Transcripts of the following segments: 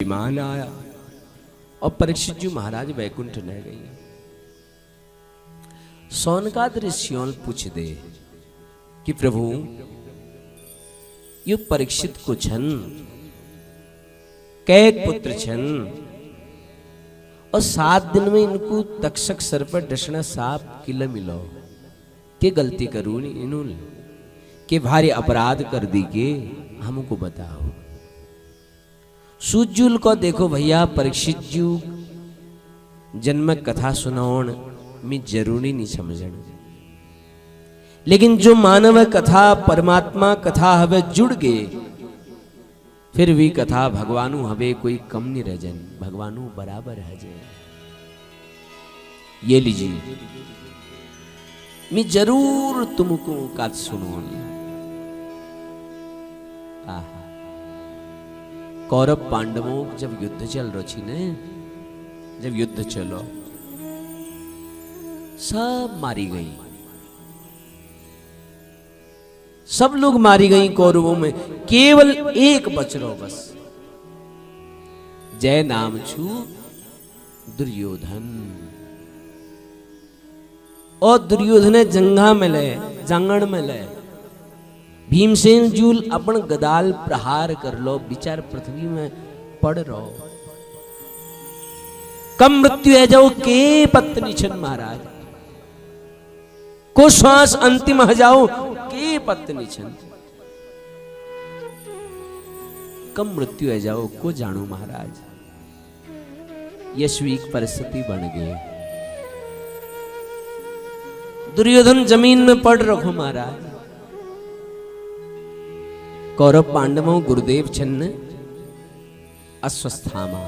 विमान आया और परीक्षित जी महाराज वैकुंठ न गई। सौनकाद ऋषियों पूछ दे कि प्रभु ये परीक्षित को छन कैक पुत्र छन और 7 दिन में इनको तक्षक सर पर डसना साप किला मिलो के गलती करूं इन्होंने के भारी अपराध कर दी के हमको बताओ। सूजुल को देखो भैया परीक्षित जी जन्म कथा सुनाउण में जरूरी नहीं समझण, लेकिन जो मानव कथा परमात्मा कथा हवे जुड़ गए फिर भी कथा भगवानु हवे कोई कम नहीं रह जाए, भगवानु बराबर है जाए। ये लीजिए मैं जरूर तुमको कथ सुनो। कौरव पांडवों जब युद्ध चल रही थी ने, जब युद्ध चलो सब मारी गई, सब लोग मारी गई कौरवों में, केवल एक बच रहो बस जय नाम छू दुर्योधन। और दुर्योधन जंगा में ले जांगण में ले भीमसेन जूल अपन गदाल प्रहार कर लो, विचार पृथ्वी में पड़ रहो कम मृत्यु है जाओ के पत्नी छन महाराज को श्वास अंतिम हो जाओ के पत्नी छन कम मृत्यु है जाओ को जानो महाराज। यशवीक परिस्थिति बन गई, दुर्योधन जमीन में पड़ रखो महाराज। कौरव पांडवों गुरुदेव छन्न अश्वस्थामा,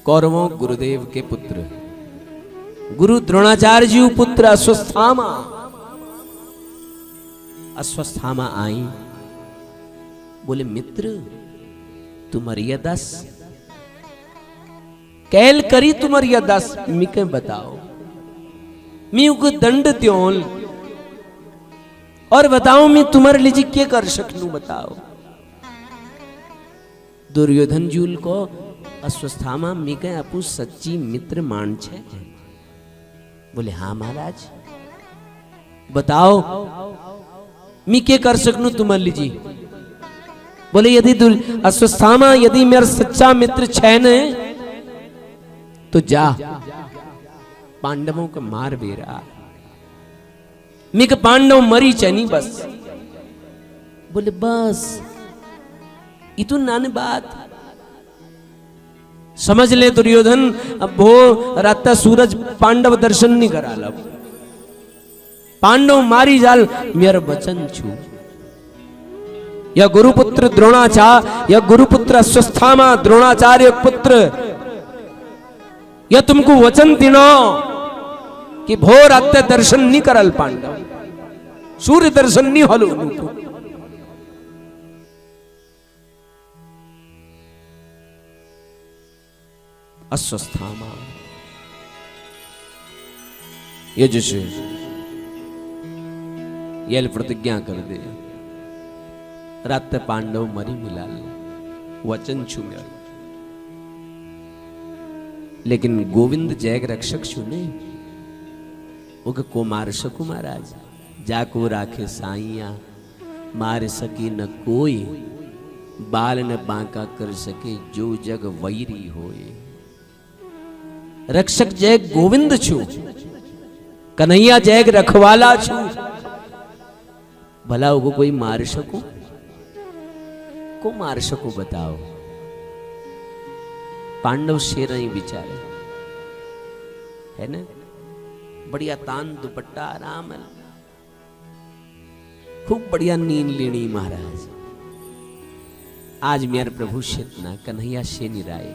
कौरवों गुरुदेव के पुत्र गुरु द्रोणाचार्य जी पुत्र अश्वस्थामा। अश्वस्थामा आई बोले मित्र तुम्हारी दस कैल करी तुम्हारी दस मिके बताओ मी को दंड त्योल और बताओ मैं तुम्हारे लिए क्या कर सकूं बताओ। दुर्योधन जूल को अश्वस्थामा मी के अपू सच्ची मित्र मान छे। बोले हाँ महाराज बताओ मी क्या कर सकूं तुम्हारे लिए। बोले यदि अश्वस्थामा यदि मेरा सच्चा मित्र छे न तो जा पांडवों को मार बेरा मिक पांडव मरी चनी बस। बोले बस इतु नानी बात समझ ले दुर्योधन। अब वो रात सूरज पांडव दर्शन नहीं करा लब पांडव मारी जाल मेरा वचन छू। या गुरुपुत्र द्रोणाचार्य या गुरुपुत्र अश्वस्थामा द्रोणाचार्य पुत्र या तुमको वचन दिनो कि भोर आते दर्शन नहीं करल पांडव, सूर्य दर्शन नहीं हलो उनको। अश्वस्थामा ये जैसे ये प्रतिज्ञा कर दे रात पांडव मरी मिला वचन छू मेरा, लेकिन गोविंद जैग रक्षक छू नहीं उग को मार सकू महाराज। जाको राखे साइया मार सके न कोई, बाल न बांका कर सके जो जग वैरी होए। रक्षक जैग गोविंद छू, कन्हैया जैग रखवाला छू, भला उगो कोई मार सकू को मार सकू बताओ। पांडव शेर ही बिचारे है ना, बढ़िया तान दुपट्टा आराम है, खूब बढ़िया नींद लेनी महाराज। आज मेरे प्रभु शेतना कन्हैया शे निराय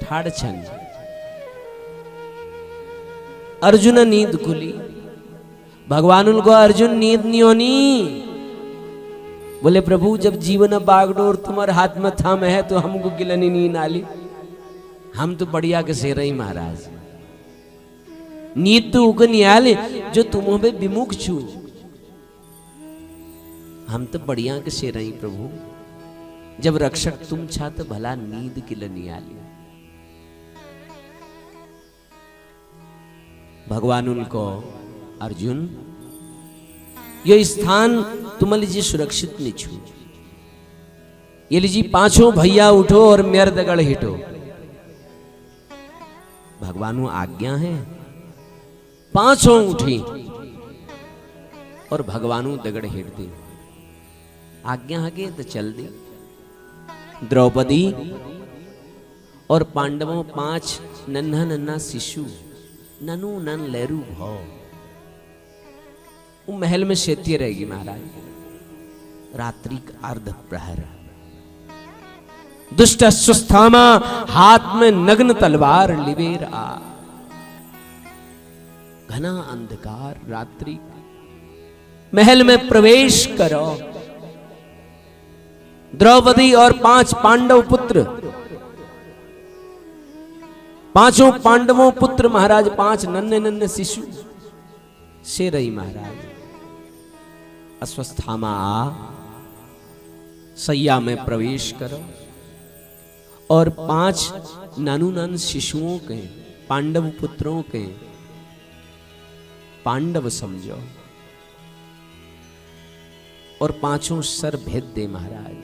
ठाड़ छन अर्जुन नींद खुली भगवान उनको अर्जुन नींद नहीं होनी। बोले प्रभु जब जीवन बागडोर तुम्हारे हाथ में थम है तो हमको गिलनी नींद आली, हम तो बढ़िया के से रही महाराज। नींद तो उगनी आले जो तुम्हें विमुख छू हम तो बढ़िया के से रही प्रभु, जब रक्षक तुम छा तो भला नींद किलनी आली। भगवान उनको, अर्जुन ये स्थान तुम लीजिए सुरक्षित नहीं छू, ये लीजिए पांचों भैया उठो और मेरदगढ़ हिटो। भगवान आज्ञा है, पांचों उठी और भगवान दगड़ हिट दी। आज्ञा आगे तो चल दी। द्रौपदी और पांडवों 5 नन्हा नन्हा शिशु ननु नन लेरू भाव वो महल में शेती रहेगी महाराज। रात्रि का अर्ध प्रहर, दुष्ट अश्वत्थामा हाथ में नग्न तलवार लिवेर आ। घना अंधकार रात्रि, महल में प्रवेश करो। द्रौपदी और 5 पांडव पुत्र, पांचों पांडवों पुत्र महाराज, 5 नन्हे नन्हे शिशु से रही महाराज। अश्वत्थामा सैया में प्रवेश करो और 5 नानू नान शिशुओं के, पांडव पुत्रों के पांडव समझो और 5 सर भेद दे महाराज।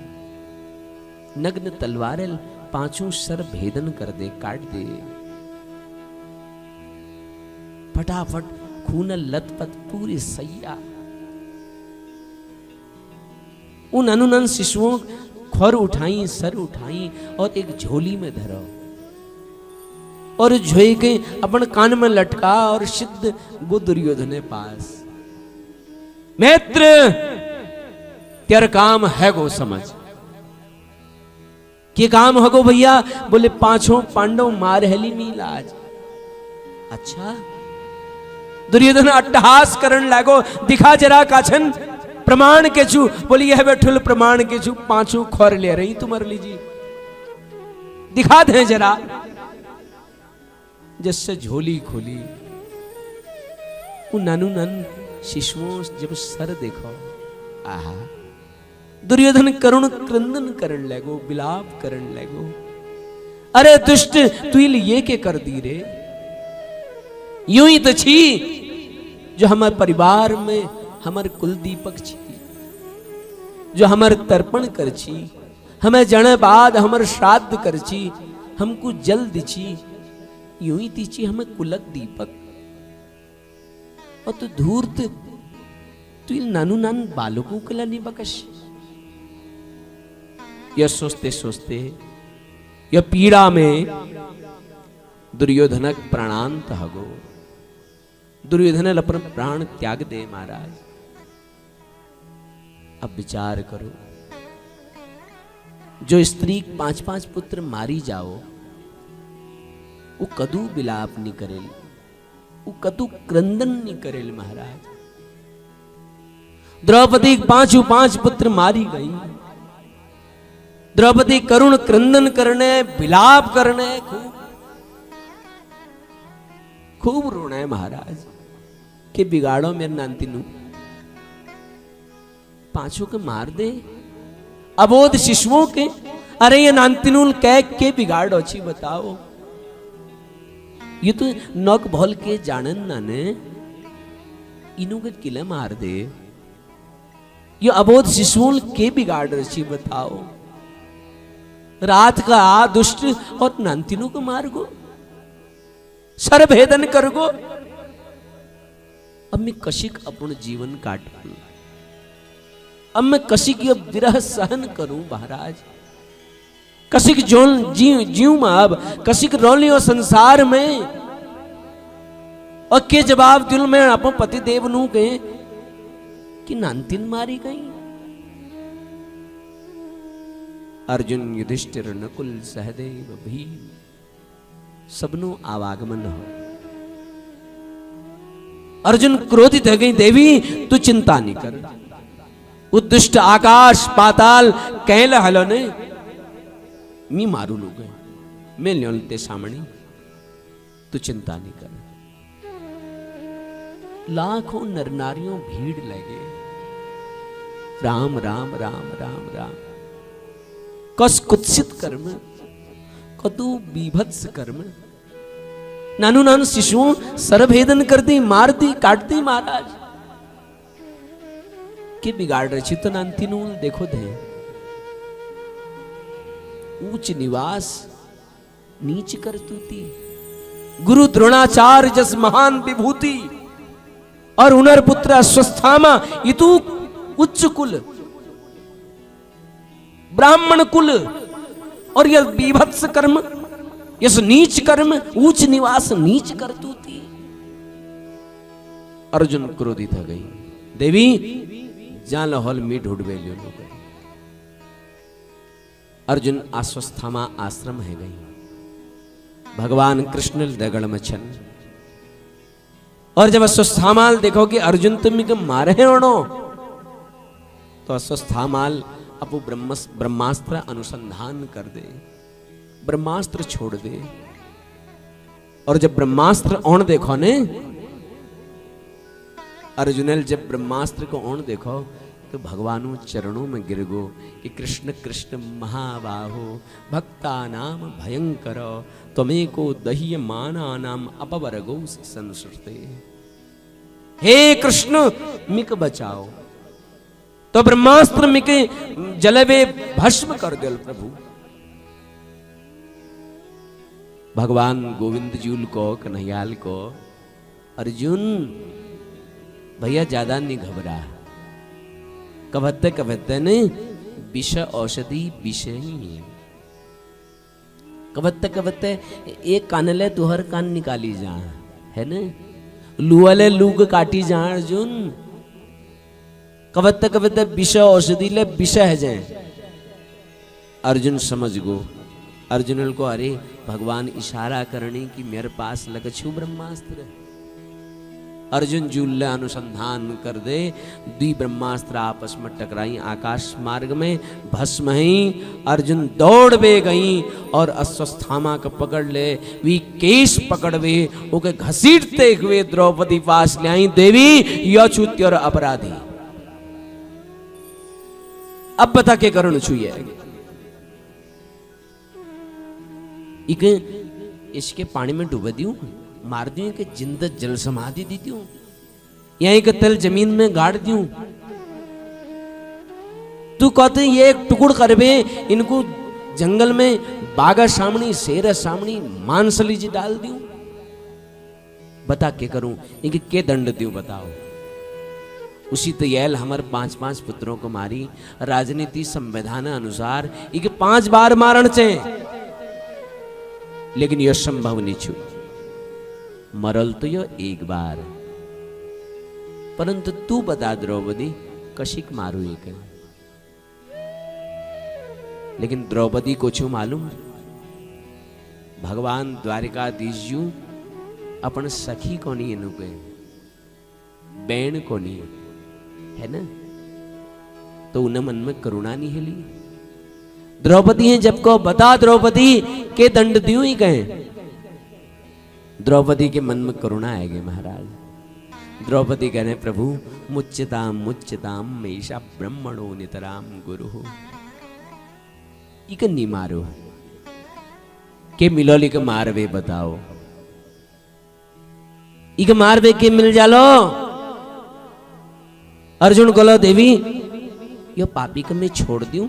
नग्न तलवारें 5 सर भेदन कर दे, काट दे। फटाफट खून लथपथ पूरी सैया। उन अनुनन शिशुओं खोर उठाई, सर उठाई और एक झोली में धरो और झोई के अपन कान में लटका और सिद्ध गो दुर्योधन पास। मित्र तेरा काम है गो समझ, के काम है गो भैया? बोले 5 पांडव मार हेली मील आज। अच्छा, दुर्योधन अट्टहास करण लागो, दिखा जरा काछन प्रमाण के छू। बोली यह बैठुल प्रमाण के छू, 5 खोर ले रही तुम्हारे लीजिए, दिखा दे जरा। जिससे झोली खोली, वो नानू नन शिशुओं जब सर देखो, आहा, दुर्योधन करुण क्रंदन करण लगो, विलाप करण लगो। अरे दुष्ट तू ये के कर दी रे? यूं ही तो छी जो हमारे परिवार में हमारे कुल दीपक छी, जो हमारे तर्पण कर छी, हमें जने बाद हमारे श्राद्ध कर छी, हमको जल दिछी, यूं ही तीची हमें कुलक दीपक। और तू धूर्त, तू नानू नान बालकों के लिए बकश। यह सोचते सोचते यह पीड़ा में दुर्योधनक प्राणांत हगो। दुर्योधन अपन प्राण त्याग दे महाराज। अब विचार करो, जो स्त्री 5 पुत्र मारी जाओ, वो कदू विलाप नहीं करेल, वो कदू क्रंदन नहीं करेल महाराज। द्रौपदी 5 पुत्र मारी गई। द्रौपदी करुण क्रंदन करने, विलाप करने, खूब रोना महाराज कि बिगाड़ो मेरे नानतीनू, 5 के मार दे, अबोध शिशुओं के। अरे ये नानतीनू कह के बिगाड़ो छी, बताओ। ये तो नौक भोल के जानन नाने, इनों के किले मार दे। ये अबोध शिशुओं के बिगाड़ रही, बताओ। रात का दुष्ट और नानतीनों को मार गो, सर भेदन कर गो। अब मैं कशिक अपन जीवन काटू, अब मैं कशिक विरह सहन करूं महाराज। कशिक जोन जीव में अब कशिक रोलियो संसार में। और के जवाब दिल में अपन पति देव नू गए कि नानतीन मारी गई। अर्जुन, युधिष्ठिर, नकुल, सहदेव, भीम सबनो आवागमन हो। अर्जुन क्रोधित हो गई, देवी तू चिंता नहीं कर, उद्दिष्ट आकाश पाताल कहल हलो ने मी मारू लोग, मैं ल्योलते सामणी, तू चिंता नहीं कर। लाखों नर नारियों भीड़ लगे, राम राम राम राम राम। कस कुत्सित कर्म, कतु बीभत्स कर्म। नानू नानू शिशुओं सरभेदन कर दी, मार दी, काट दी महाराज के बिगाड़ रही तो नानती नू देखो दे। ऊंच निवास नीच कर तूती, गुरु द्रोणाचार्य जस महान विभूति, और उनर पुत्र अश्वस्थामा इतु उच्च कुल ब्राह्मण कुल, और यह बीभत्स कर्म, यस नीच कर्म, ऊंच निवास नीच कर तूती। अर्जुन क्रोधित हो गई, देवी जा लहल मीठ उड़वे लियो लोग। अर्जुन आश्वस्थामा आश्रम है गई, भगवान कृष्ण दगड़ मछन। और जब अश्वस्थामाल देखो कि अर्जुन तुम इनको मारे हैं ओणो, तो अश्वस्थामाल अपू ब्रह्मास्त्र अनुसंधान कर दे, ब्रह्मास्त्र छोड़ दे। और जब ब्रह्मास्त्र ओण देखो ने, अर्जुनल जब ब्रह्मास्त्र को ओण देखो तो भगवानों चरणों में गिर गो कि कृष्ण कृष्ण महाबाहो भक्ता नाम भयंकर तमे को दह्य माना नाम अपवर्गो संसृते। हे कृष्ण मिक बचाओ। तो ब्रह्मास्त्र मिके जलवे भस्म कर दिल प्रभु। भगवान गोविंद जूल को कन्हैयाल को, अर्जुन भैया ज्यादा नहीं घबरा, कवत्ते कवत्ते ने विष औषधि विषय ही, कवत्ते कवत्ते एक कानले तुहर कान निकाली जा, है न, लुअले लूग काटी जा अर्जुन। कवत्ते कवत्ते विष औषधि ले विष है जाए। अर्जुन समझ गो, अर्जुन को अरे भगवान इशारा करने की मेरे पास लग छू ब्रह्मास्त्र। अर्जुन जूल अनुसंधान कर दे, द्वि ब्रह्मास्त्र आपस में टकराई, आकाश मार्ग में भस्म ही। अर्जुन दौड़ बे गई और अश्वस्थामा को पकड़ ले, वी केश पकड़ वे ओके घसीटते हुए द्रौपदी पास ले आई। देवी यह छूती और अपराधी, अब बता के करण छुए इसके पानी में डूबा दियो, मार दियो कि जिंदा जल समाधि दी दियो, या एक तल जमीन में गाड़ दियो। तू कहते ये एक टुकड़ करबे, इनको जंगल में बागा सामनी शेर सामनी मांसली जी डाल दियो। बता के करूं, इनके के दंड दियो बताओ। उसी तयल हमारे 5-5 पुत्रों को मारी, राजनीति संविधान अनुसार इनके 5 बार मारण चाहिए, लेकिन यह संभव नहीं छू। मरल तो यो एक बार, परंतु तू बता द्रौपदी कशिक मारू एक। लेकिन द्रौपदी को छू मालूम, भगवान द्वारिकाधीश जू अपन सखी को नहीं इनुके बैन को नहीं है ना, तो उन्हें मन में करुणा नहीं हिली। द्रौपदी है जब को बता द्रौपदी के दंड दियो ही गए, द्रौपदी के मन में करुणा आएगी महाराज। द्रौपदी कहने प्रभु मुच्यताम मुच्यताम मेषा ब्रह्मणो नितराम गुरु। इक नहीं मारो के मिलोली के मारवे बताओ, इक मारवे के मिल जालो। अर्जुन बोलो देवी यो पापी को मैं छोड़ दूं,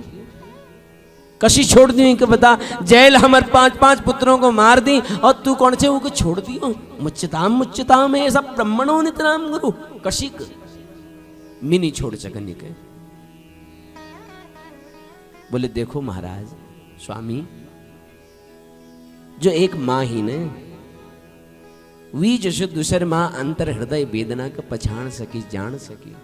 कशी छोड़ दी इनके बता। जेल हमारे 5-5 पुत्रों को मार दी और तू कौन से उनको छोड़ दियो। मुच्यताम मुच्यताम है सब ब्रह्मणों नितराम गुरु, कशिक मिनी छोड़ सकने के। बोले देखो महाराज स्वामी, जो एक माँ ही ने वी जैसे दूसरे माँ अंतर हृदय वेदना का पहचान सकी जान सकी।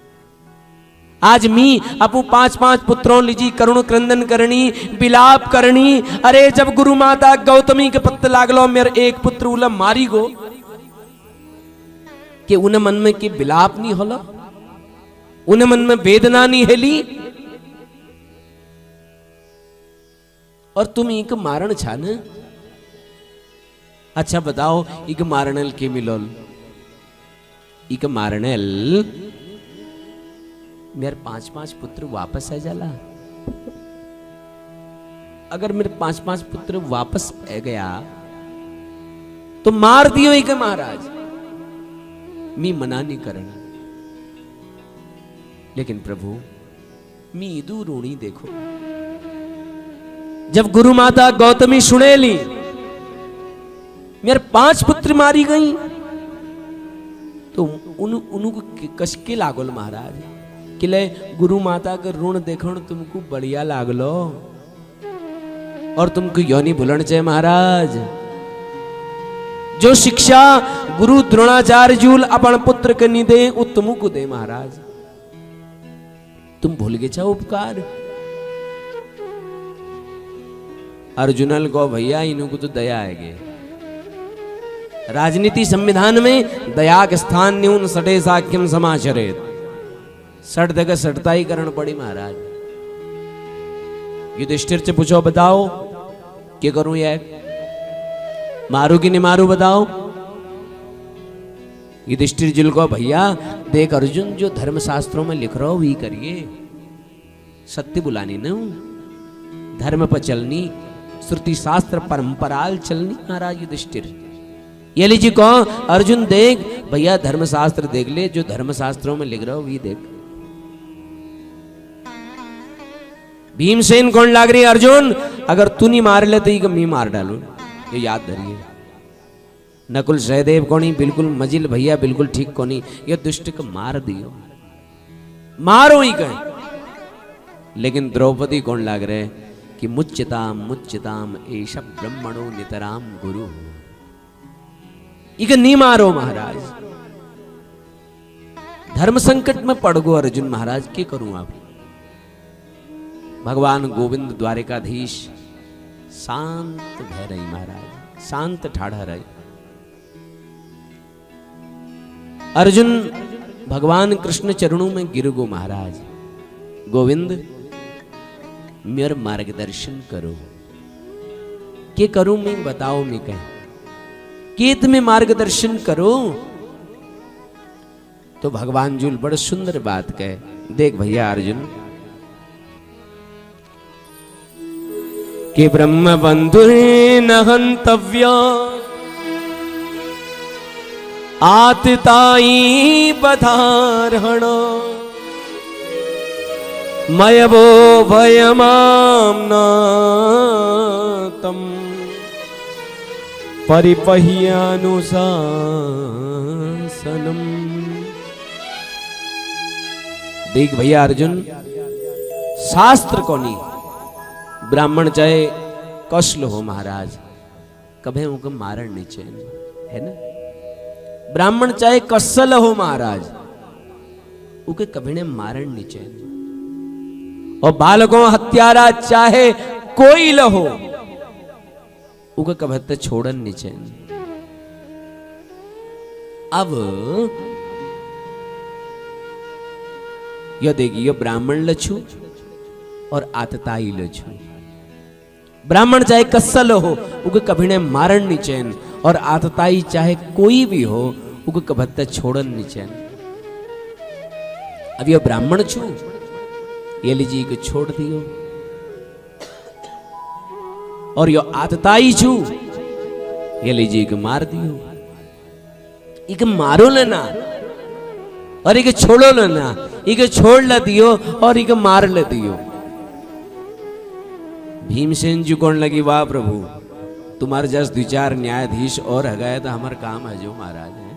आज मी अपू 5-5 पुत्रों लीजी करुण क्रंदन करनी बिलाप करनी। अरे जब गुरु माता गौतमी के पत्ते लागलो मेरे एक पुत्र उला मारी गो, कि उन्हें मन में की बिलाप नहीं होला, उन्हें मन में वेदना नहीं हेली। और तुम एक मारण छान। अच्छा बताओ इक मारणल के मिलोल, इक मारणल मेरे 5-5 पुत्र वापस आ जाला। अगर मेरे 5-5 पुत्र वापस आ गया तो मार दियो ही के महाराज, मी मना नहीं करना। लेकिन प्रभु मी इदू रोणी देखो, जब गुरु माता गौतमी सुनेली मेरे 5 पुत्र मारी गई तो उनको कसके लागल महाराज, किले गुरु माता का ऋण देखण तुमको बढ़िया लागलो और तुमको यो नहीं भूलन चाहिए महाराज। जो शिक्षा गुरु द्रोणाचार्य जूल अपन पुत्र के नहीं दे वो तुमको दे महाराज। तुम भूल गए चाहो उपकार। अर्जुनल को भैया इनको तो दया आएगी। राजनीति संविधान में दया के स्थान न्यून सटे साक्यम समाचरित, सट देकर सटताई करण पड़ी महाराज। युधिष्ठिर से पूछो बताओ क्या करूं, ये मारू कि नहीं मारू बताओ। युधिष्ठिर जी को भैया देख अर्जुन जो धर्मशास्त्रों में लिख रहा हो वही करिए, सत्य बुलानी न, धर्म पर चलनी, श्रुति शास्त्र परंपराल चलनी महाराज। युधिष्ठिर ये लीजिए कहो अर्जुन देख भैया धर्मशास्त्र देख ले, जो धर्मशास्त्रों में लिख रहा हो वही देख। भीमसेन कौन लाग रही अर्जुन, अगर तू नहीं मार ले तो ये मैं मार डालू, ये याद धरिए। नकुल सहदेव कोनी बिल्कुल मजिल भैया बिल्कुल ठीक कोनी, ये दुष्ट को मार दियो, मारो ही कहीं। लेकिन द्रौपदी कौन लाग रहे कि मुच्यताम मुच्यताम एष ब्रह्मणो नितराम गुरु, इके नहीं मारो महाराज। धर्म संकट में पड़ गो अर्जुन महाराज, क्या करूं आप। भगवान गोविंद द्वारिकाधीश शांत भय रही महाराज, शांत ठाढ़ा रही। अर्जुन भगवान कृष्ण चरणों में गिर गो महाराज, गोविंद मेरा मार्गदर्शन करो, क्या करूं मैं बताओ, मैं कह केत में मार्गदर्शन करो। तो भगवान जुल बड़ा सुंदर बात कहे, देख भैया अर्जुन कि ब्रह्म बंधु न हंतव्य आतताई बधारहण मयवो भयमाम तम परिपह्यानुशासनम। देख भैया अर्जुन, शास्त्र को नहीं, ब्राह्मण चाहे कौशल हो महाराज, कभी उनको मारण नहीं चाहिए, है ना। ब्राह्मण चाहे कौशल हो महाराज, उके कभी ने मारण नहीं चाहिए। और बालकों हत्यारा चाहे कोई लहो, उके कभी तो छोड़न नहीं चाहिए। अब यह देखिए ब्राह्मण लच्छू और आतताई लच्छू। ब्राह्मण चाहे कसल हो उके कभी ने मारण नहीं चैन, और आतताई चाहे कोई भी हो उके कभी छोड़न नहीं चैन। अब यह ब्राह्मण छू ये लीजिए को छोड़ दियो, और यो आतताई छू ये लीजिए को मार दियो। इक मारो लेना और इके छोड़ो लेना, इके छोड़ ल दियो और इके मार ले दियो। भीमसेन जी कौन लगी, वाह प्रभु तुम्हारे जस 2-4 न्यायाधीश और हगाए तो हमारा काम है जो महाराज है।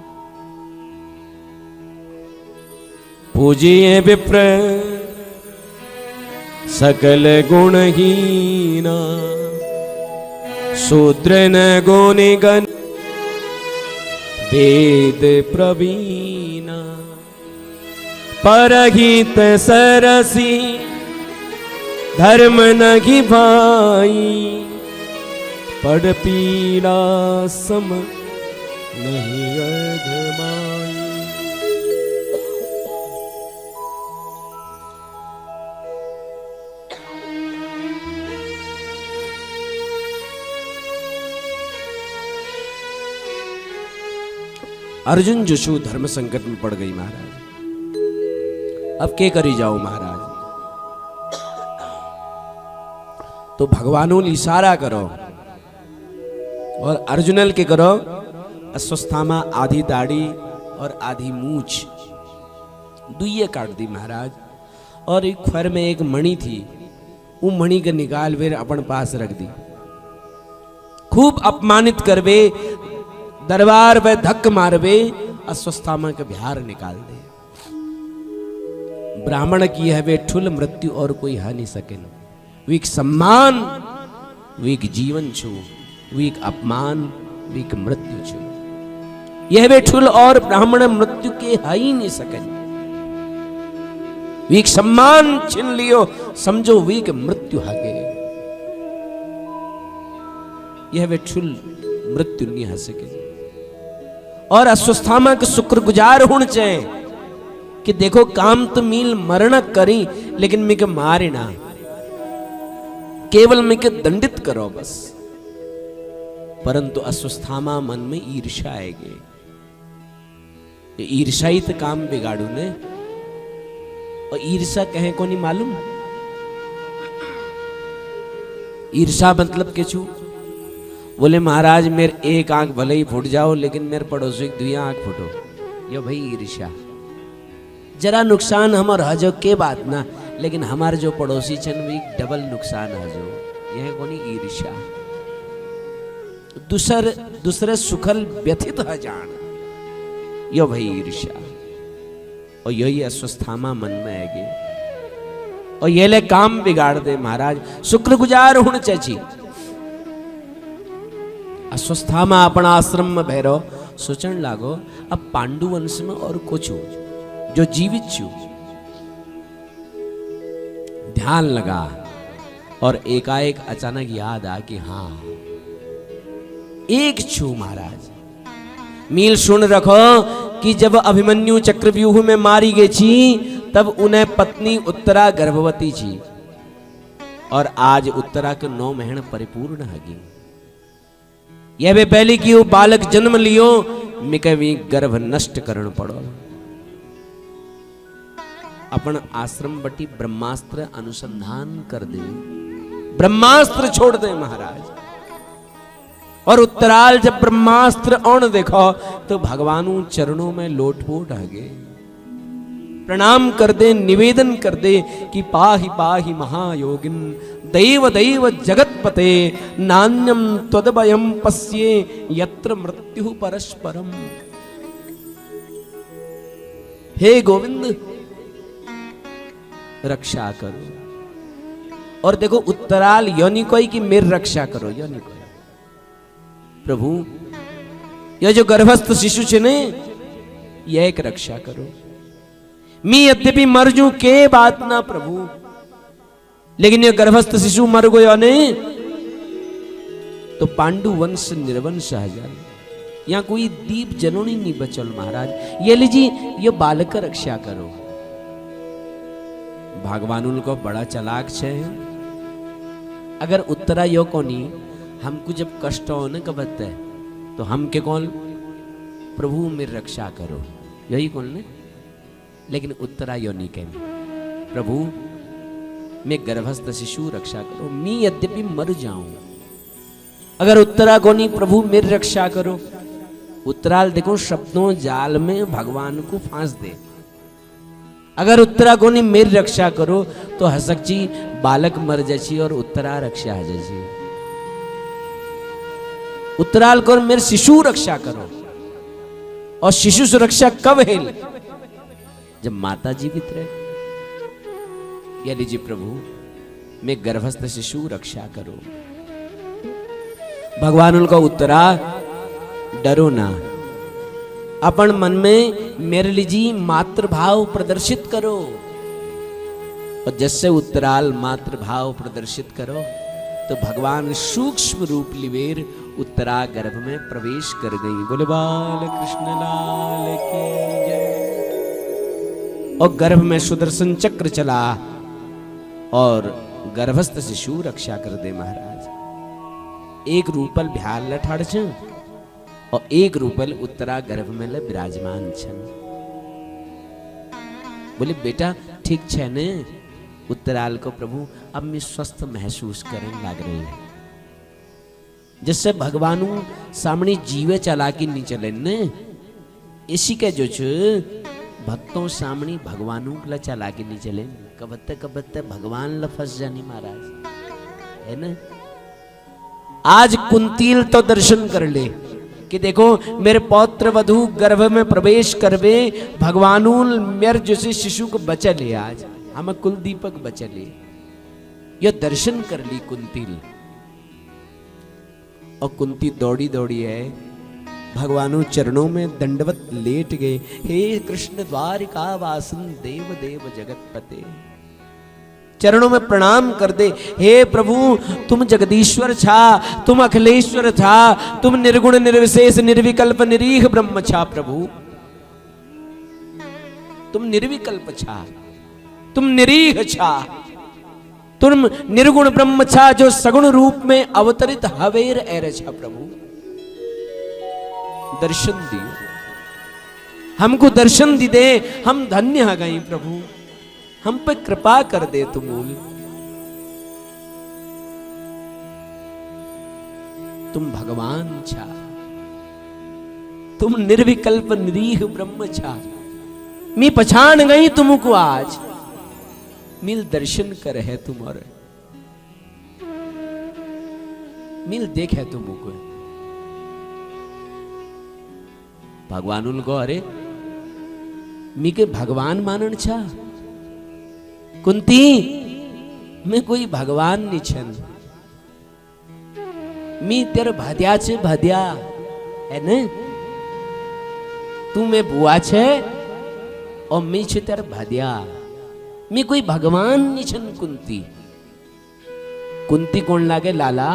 पूजिए विप्र सकल गुणहीना शूद्र न गुणिगण वेद प्रवीणा परहित सरसी धर्म नघि भाई पड़ पीड़ा सम नहीं अधमाई। अर्जुन जशु धर्म संकट में पड़ गई महाराज। अब के करी जाओ महाराज। तो भगवानों इशारा करो और अर्जुनल के करो अस्वस्थामा आधी दाढ़ी और आधी मूछ दुइये काट दी महाराज। और एक खर में एक मणि थी, वो मणि के निकाल वे अपन पास रख दी। खूब अपमानित करवे, दरबार में धक्क मारवे, अस्वस्थामा के बिहार निकाल दे। ब्राह्मण की है वे ठुल मृत्यु और कोई हा नहीं सके। वीक सम्मान, वीक जीवन छू, वीक अपमान, वीक मृत्यु छू। यह वे ठुल और ब्राह्मण मृत्यु के हा ही नहीं सके। वीक सम्मान छीन लियो, समझो वीक मृत्यु हागे। यह वे ठुल मृत्यु नहीं हा सके। और अस्वस्थामा के शुक्रगुजार होने चाहिए कि देखो काम तो मील मरण करी, लेकिन मिके मारे ना, केवल मिके दंडित करो बस। परंतु अस्वस्थामा मन में ईर्ष्या आएगी। ईर्ष्या ही तो काम बिगाड़ू ने। और ईर्ष्या कहे को नहीं मालूम। ईर्ष्या मतलब के छू बोले महाराज मेरे एक आंख भले ही फूट जाओ, लेकिन मेरे पड़ोसी की दुई आंख फूटो। यो भाई ईर्ष्या। जरा नुकसान हमार हजो के बात ना, लेकिन हमारे जो पड़ोसी छन भी डबल नुकसान हजो। यह कोनी ईर्ष्या। दूसरे सुखल व्यथित ह जान, यो भाई ईर्ष्या। और यही अस्वस्थामा मन में आएगी और ये ले काम बिगाड़ दे महाराज। शुक्रगुजार होने चाहिए। अस्वस्थामा अपना आश्रम में भैरो सोचन लागो, अब पांडु वंश में और कुछ हो जो जीवित छू। ध्यान लगा और एकाएक अचानक याद आ कि हाँ एक छू महाराज। मील सुन रखो कि जब अभिमन्यु चक्रव्यूह में मारी गई थी, तब उन्हें पत्नी उत्तरा गर्भवती थी और आज उत्तरा के 9 महीने परिपूर्ण हगी। यह वे पहले की वो बालक जन्म लियो, मिके भी गर्भ नष्ट करण पड़ो। अपन आश्रम बटी ब्रह्मास्त्र अनुसंधान कर दे, ब्रह्मास्त्र छोड़ दे महाराज। और उत्तराल जब ब्रह्मास्त्र औण देखो तो भगवानों चरणों में लोटपोट आगे प्रणाम कर दे, निवेदन कर दे कि पाहि पाहि महायोगिन दैव दैव जगतपते नान्यम त्वदभयं पश्ये यत्र मृत्यु परस्परम। हे गोविंद रक्षा करो। और देखो उत्तराल योनि कोई कि मेरी रक्षा करो, योनि कोई प्रभु यह जो गर्भस्थ शिशु छे ने यह एक रक्षा करो। मी यद्यपि मर जू के बात ना प्रभु, लेकिन ये गर्भस्थ शिशु मर गयो ने तो पांडु वंश निर्वंश आ जाए। यहां कोई दीप जनोनी नहीं बचल महाराज। ये लीजिए ये बालक का रक्षा करो। भगवान उनको बड़ा चलाक छे। अगर उत्तरा यो कोनी हमको जब कष्ट हो न कबत है तो हम के कौन प्रभु मेरी रक्षा करो, यही कौन ने। लेकिन उत्तरा यो नहीं कहनी प्रभु मैं गर्भस्थ शिशु रक्षा करो, मैं यद्यपि मर जाऊं। अगर उत्तरा को नहीं प्रभु मेरी रक्षा करो। उत्तराल देखो शब्दों जाल में भगवान को फांस दे। अगर उत्तरा को नहीं मेरी रक्षा करो तो हसक जी बालक मर जाची और उत्तरा रक्षा आ जाची। उत्तराल को मेरे शिशु रक्षा करो। और शिशु सुरक्षा कब है? जब माता जीवित रहे। या लीजिए प्रभु मैं गर्भस्थ शिशु रक्षा करो। भगवान उनका उत्तरा डरो ना, अपन मन में मेरे लीजिए मातृभाव प्रदर्शित करो। और जैसे उत्तराल मातृभाव प्रदर्शित करो तो भगवान सूक्ष्म रूप लिवेर उत्तरा गर्भ में प्रवेश कर गई। बोले बाल कृष्ण लाल की जय। और गर्भ में सुदर्शन चक्र चला और गर्भस्थ शिशु रक्षा कर दे महाराज। एक रूपल बिहार लठाड़ छ और एक रूपल उत्तरा गर्भ में विराजमान छन। बोले बेटा ठीक छे ने उत्तराल को प्रभु अब मैं स्वस्थ महसूस करने लग रही है। जिससे भगवान सामने जीवे चालाकी नहीं चले ने इसी के जो भक्तों सामने भगवानों के चालाकी नहीं चले कबत्ते भगवान लफस जानी महाराज है ना। आज कुंतील तो दर्शन कर ले कि देखो मेरे पौत्र वधु गर्भ में प्रवेश करवे भगवानुल मेर जैसे शिशु को बचले आज हम कुल दीपक बचले ये दर्शन कर ली कुंतील। और कुंती दौड़ी दौड़ी है भगवानों चरणों में दंडवत लेट गए। हे कृष्ण द्वारिका वासन देव देव जगत पते चरणों में प्रणाम कर दे। हे प्रभु तुम जगदीश्वर छा तुम अखिलेश्वर था तुम निर्गुण निर्विशेष निर्विकल्प निरीह ब्रह्म छा प्रभु तुम निर्विकल्प छा तुम निरीह छा तुम निर्गुण ब्रह्म छा जो सगुण रूप में अवतरित हवेर एर छा प्रभु दर्शन दी हमको दर्शन दी दे हम धन्य है गई प्रभु हम पे कृपा कर दे तुम भगवान छा तुम निर्विकल्प निरीह ब्रह्म छा मैं पहचान गई तुमको आज मिल दर्शन कर है तुम और मिल देख है तुमको भगवान को अरे मी के भगवान मानन छा कुंती मैं कोई भगवान नहीं छन मी तेरे भाद्या छे भाद्या है ने तू मैं बुआ छे और मी छे तेरे भाद्या मी कोई भगवान नहीं छन कुंती कुंती कौन लागे लाला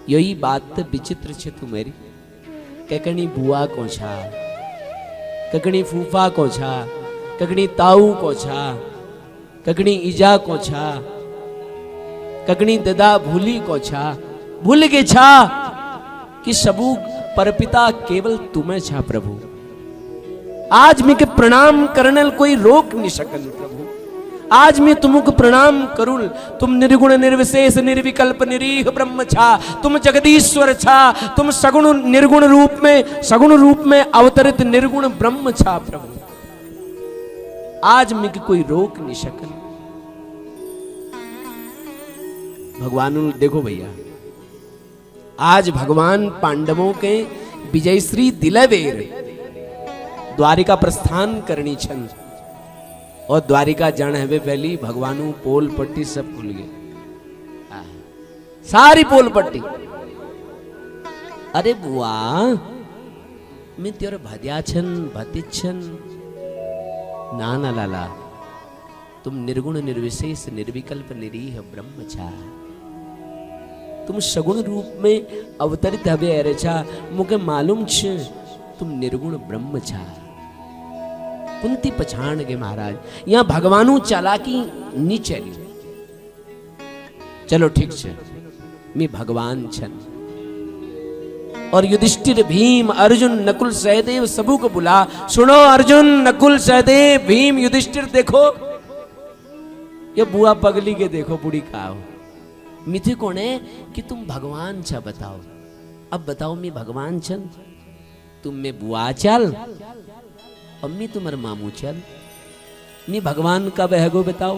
यही बात विचित्र छे तुम्हारी ककनी बुआ को छा ककनी फूफा को छा ककनी ताऊ को छा ककनी ईजा को छा ककनी ददा भूली को छा भूल के छा कि सबू परपिता केवल तुम्हें छा प्रभु आज मैं के प्रणाम करने कोई रोक नहीं सकन प्रभु आज मैं तुमको प्रणाम करूल तुम निर्गुण निर्विशेष निर्विकल्प निरीह ब्रह्म छा तुम जगदीश्वर छा तुम सगुण निर्गुण रूप में सगुण रूप में अवतरित निर्गुण ब्रह्म छा प्रभु आज मैं कोई रोक नहीं सकन। भगवान देखो भैया आज भगवान पांडवों के विजयश्री दिलवेर द्वारिका प्रस्थान करनी छन और द्वारिका जान है पहली भगवानू पोल पट्टी सब खुल गए सारी पोल पट्टी। अरे बुआ मैं तेरे भद्या छन भतीज छन ना ना लाला तुम निर्गुण निर्विशेष निर्विकल्प निरीह ब्रह्म छा तुम सगुण रूप में अवतरित हवे अरे छा मुके मालूम छ तुम निर्गुण ब्रह्म छा कुंती पछाण के महाराज यहाँ भगवानू चालाकी नी चली चलो ठीक छे मैं भगवान छन और युधिष्ठिर भीम अर्जुन नकुल सहदेव सबू को बुला सुनो अर्जुन नकुल सहदेव भीम युधिष्ठिर देखो ये बुआ पगली के देखो बुढ़ी खाओ मिथि कौन है कि तुम भगवान छा बताओ अब बताओ मैं भगवान छन तुम में बुआ चल अम्मी तुम्हारे मामू चल मैं भगवान का बहगो बताओ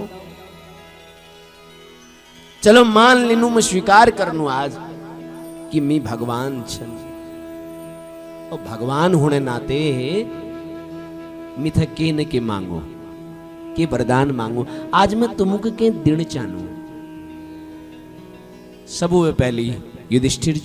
चलो मान लेनू मैं स्वीकार करनू आज कि मैं भगवान छन और भगवान होने नाते मिथ के न के मांगो के वरदान मांगो आज मैं तुमको के दिन चानू सबू पहली युधिष्ठिर जी